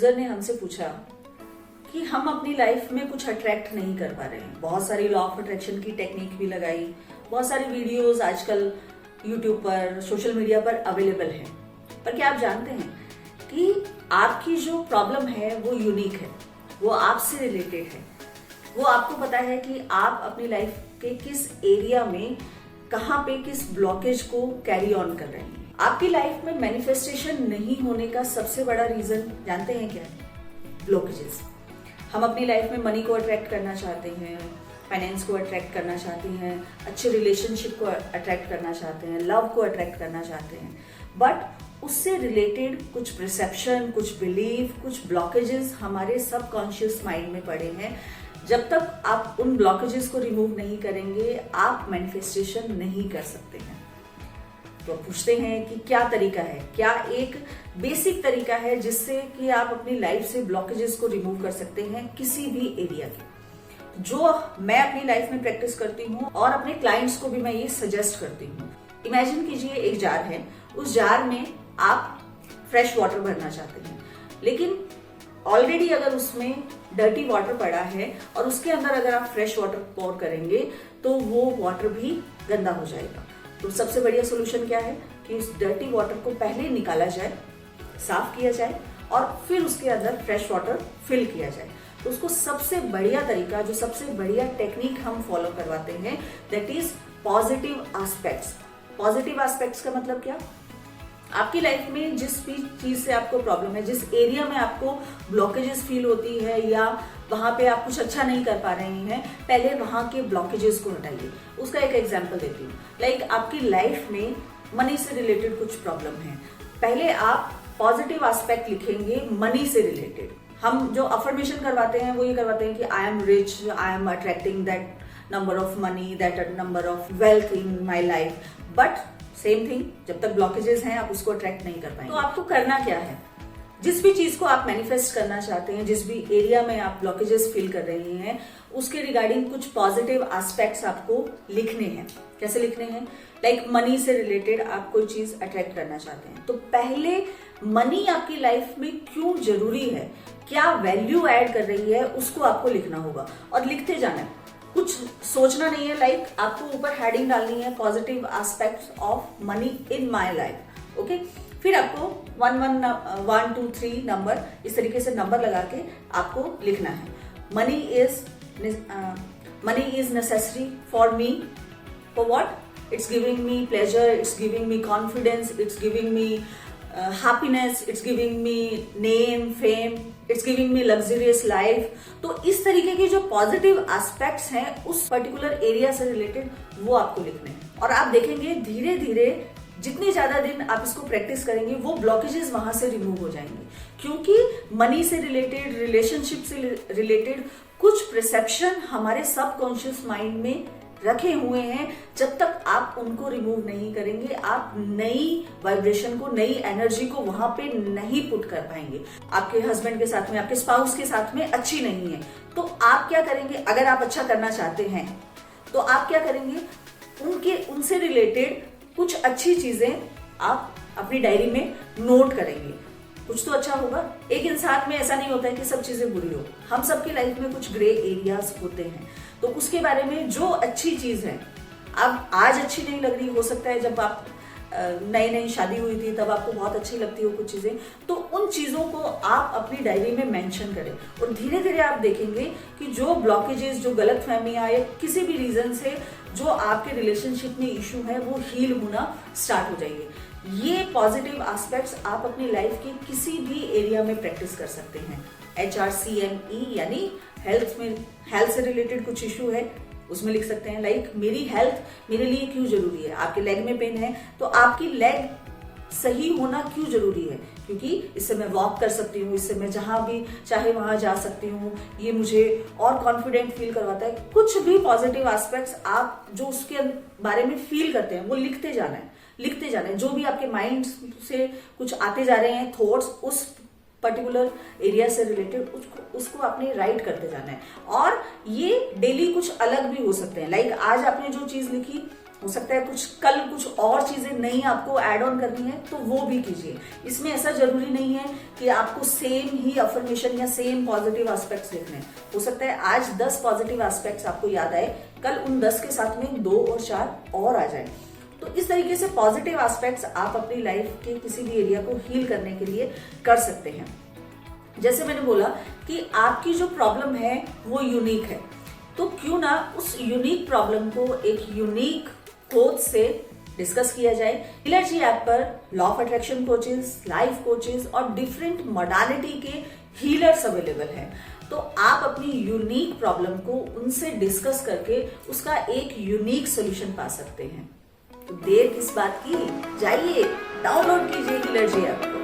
User ने हमसे पूछा कि हम अपनी लाइफ में कुछ अट्रैक्ट नहीं कर पा रहे हैं। बहुत सारी लॉ ऑफ अट्रैक्शन की टेक्निक भी लगाई, बहुत सारी वीडियोस आजकल यूट्यूब पर, सोशल मीडिया पर अवेलेबल है। पर क्या आप जानते हैं कि आपकी जो प्रॉब्लम है वो यूनिक है, वो आपसे रिलेटेड है। वो आपको पता है कि आप अपनी लाइफ के किस एरिया में, कहाँ पे, किस ब्लॉकेज को कैरी ऑन कर रहे हैं। आपकी लाइफ में मैनिफेस्टेशन नहीं होने का सबसे बड़ा रीजन जानते हैं क्या है? ब्लॉकेजेस। हम अपनी लाइफ में मनी को अट्रैक्ट करना चाहते हैं, फाइनेंस को अट्रैक्ट करना चाहते हैं, अच्छे रिलेशनशिप को अट्रैक्ट करना चाहते हैं, लव को अट्रैक्ट करना चाहते हैं, बट उससे रिलेटेड कुछ परसेप्शन, कुछ बिलीफ, कुछ ब्लॉकेजेस हमारे सबकॉन्शियस माइंड में पड़े हैं। जब तक आप उन ब्लॉकेजेस को रिमूव नहीं करेंगे, आप मैनिफेस्टेशन नहीं कर सकते हैं। तो पूछते हैं कि क्या तरीका है, क्या एक बेसिक तरीका है जिससे कि आप अपनी लाइफ से ब्लॉकेजेस को रिमूव कर सकते हैं किसी भी एरिया के, जो मैं अपनी लाइफ में प्रैक्टिस करती हूँ और अपने क्लाइंट्स को भी मैं ये सजेस्ट करती हूँ। इमेजिन कीजिए एक जार है, उस जार में आप फ्रेश वाटर भरना चाहते हैं, लेकिन ऑलरेडी अगर उसमें डर्टी वाटर पड़ा है और उसके अंदर अगर आप फ्रेश वाटर पोर करेंगे तो वो वाटर भी गंदा हो जाएगा। तो सबसे बढ़िया सोल्यूशन क्या है कि उस डर्टी वाटर को पहले निकाला जाए, साफ किया जाए और फिर उसके अंदर फ्रेश वाटर फिल किया जाए। तो उसको सबसे बढ़िया तरीका, जो सबसे बढ़िया टेक्निक हम फॉलो करवाते हैं, that is positive aspects. Positive aspects का मतलब क्या? आपकी लाइफ में जिस भी चीज से आपको प्रॉब्लम है, जिस एरिया में आपको ब्लॉकेजेस फील होती है या वहां पे आप कुछ अच्छा नहीं कर पा रहे हैं, पहले वहां के ब्लॉकेजेस को हटाइए। उसका एक एग्जांपल देती हूँ। लाइक आपकी लाइफ में मनी से रिलेटेड कुछ प्रॉब्लम है, पहले आप पॉजिटिव एस्पेक्ट लिखेंगे मनी से रिलेटेड। हम जो अफर्मेशन करवाते हैं वो ये करवाते हैं कि I am rich, I am attracting that number of money, that number of wealth in my life, but same thing, जब तक ब्लॉकेजेस हैं आप उसको अट्रैक्ट नहीं कर पाएंगे। तो आपको करना क्या है? जिस भी चीज को आप मैनिफेस्ट करना चाहते हैं, जिस भी एरिया में आप ब्लॉकेजेस फील कर रहे हैं, उसके रिगार्डिंग कुछ पॉजिटिव एस्पेक्ट्स आपको लिखने हैं। कैसे लिखने हैं? लाइक मनी से रिलेटेड आप कोई चीज अट्रैक्ट करना चाहते हैं, तो पहले मनी आपकी लाइफ में क्यों जरूरी है, क्या वैल्यू ऐड कर रही है, उसको आपको लिखना होगा और लिखते जाना है। कुछ सोचना नहीं है, लाइक आपको ऊपर हेडिंग डालनी है positive aspects of money in my life. Okay, फिर आपको 1 2 3 नंबर, इस तरीके से नंबर लगा के आपको लिखना है। Money is necessary for me, for what? It's giving me pleasure, it's giving me confidence, it's giving me happiness, it's giving me name, fame, it's giving me luxurious life. तो इस तरीके के जो पॉजिटिव एस्पेक्ट्स हैं उस particular area से related, वो आपको लिखने हैं। और आप देखेंगे धीरे धीरे जितने ज्यादा दिन आप इसको प्रैक्टिस करेंगे, वो ब्लॉकेजेस वहां से रिमूव हो जाएंगे। क्योंकि मनी से रिलेटेड, रिलेशनशिप से रिलेटेड कुछ परसेप्शन हमारे सबकॉन्शियस माइंड में रखे हुए हैं। जब तक आप उनको रिमूव नहीं करेंगे, आप नई वाइब्रेशन को, नई एनर्जी को वहां पे नहीं पुट कर पाएंगे। आपके हस्बैंड के साथ में, आपके स्पाउस के साथ में अच्छी नहीं है, तो आप क्या करेंगे? अगर आप अच्छा करना चाहते हैं तो आप क्या करेंगे? उनसे रिलेटेड कुछ अच्छी चीजें आप अपनी डायरी में नोट करेंगे। कुछ तो अच्छा होगा। एक इंसान में ऐसा नहीं होता है कि सब चीजें बुरी हो, हम सबकी लाइफ में कुछ ग्रे एरियाज होते हैं। तो उसके बारे में जो अच्छी चीज है, अब आज अच्छी नहीं लग रही, हो सकता है जब आप नई नई शादी हुई थी तब आपको बहुत अच्छी लगती हो कुछ चीजें, तो उन चीजों को आप अपनी डायरी में मेंशन करें। और धीरे धीरे आप देखेंगे कि जो ब्लॉकेजेस, जो गलतफहमियां या किसी भी रीजन से जो आपके रिलेशनशिप में इशू है, वो हील होना स्टार्ट हो जाएंगे। ये पॉजिटिव एस्पेक्ट्स आप अपनी लाइफ के किसी भी एरिया में प्रैक्टिस कर सकते हैं। HRCME यानी हेल्थ से रिलेटेड कुछ इशू है, उसमें लिख सकते हैं लाइक मेरी हेल्थ मेरे लिए क्यों जरूरी है। आपके लेग में पेन है तो आपकी लेग सही होना क्यों जरूरी है? क्योंकि इससे मैं वॉक कर सकती हूँ, इससे मैं जहां भी चाहे वहां जा सकती हूँ, ये मुझे और कॉन्फिडेंट फील करवाता है। कुछ भी पॉजिटिव एस्पेक्ट्स आप जो उसके बारे में फील करते हैं, वो लिखते जाना है, लिखते जाना है। जो भी आपके माइंड से कुछ आते जा रहे हैं थॉट्स, उस पर्टिकुलर एरिया से रिलेटेड उसको आपने राइट करते जाना है। और ये डेली कुछ अलग भी हो सकते हैं। लाइक आज आपने जो चीज लिखी, हो सकता है कुछ और चीजें नई आपको ऐड ऑन करनी है तो वो भी कीजिए। इसमें ऐसा जरूरी नहीं है कि आपको सेम ही अफर्मेशन या सेम पॉजिटिव एस्पेक्ट्स लिखने हैं। हो सकता है आज 10 पॉजिटिव एस्पेक्ट्स आपको याद आए, कल उन 10 के साथ में 2 और 4 और आ जाए। तो इस तरीके से पॉजिटिव एस्पेक्ट्स आप अपनी लाइफ के किसी भी एरिया को हील करने के लिए कर सकते हैं। जैसे मैंने बोला कि आपकी जो प्रॉब्लम है वो यूनिक है, तो क्यों ना उस यूनिक प्रॉब्लम को एक यूनिक कोच से डिस्कस किया जाए। हीलर्जी ऐप पर law of attraction coaches, life coaches और डिफरेंट मोडालिटी के हीलर्स अवेलेबल हैं। तो आप अपनी यूनिक प्रॉब्लम को उनसे डिस्कस करके उसका एक यूनिक सोल्यूशन पा सकते हैं। तो देर किस बात की, जाइए डाउनलोड कीजिए हीलर्जी ऐप को।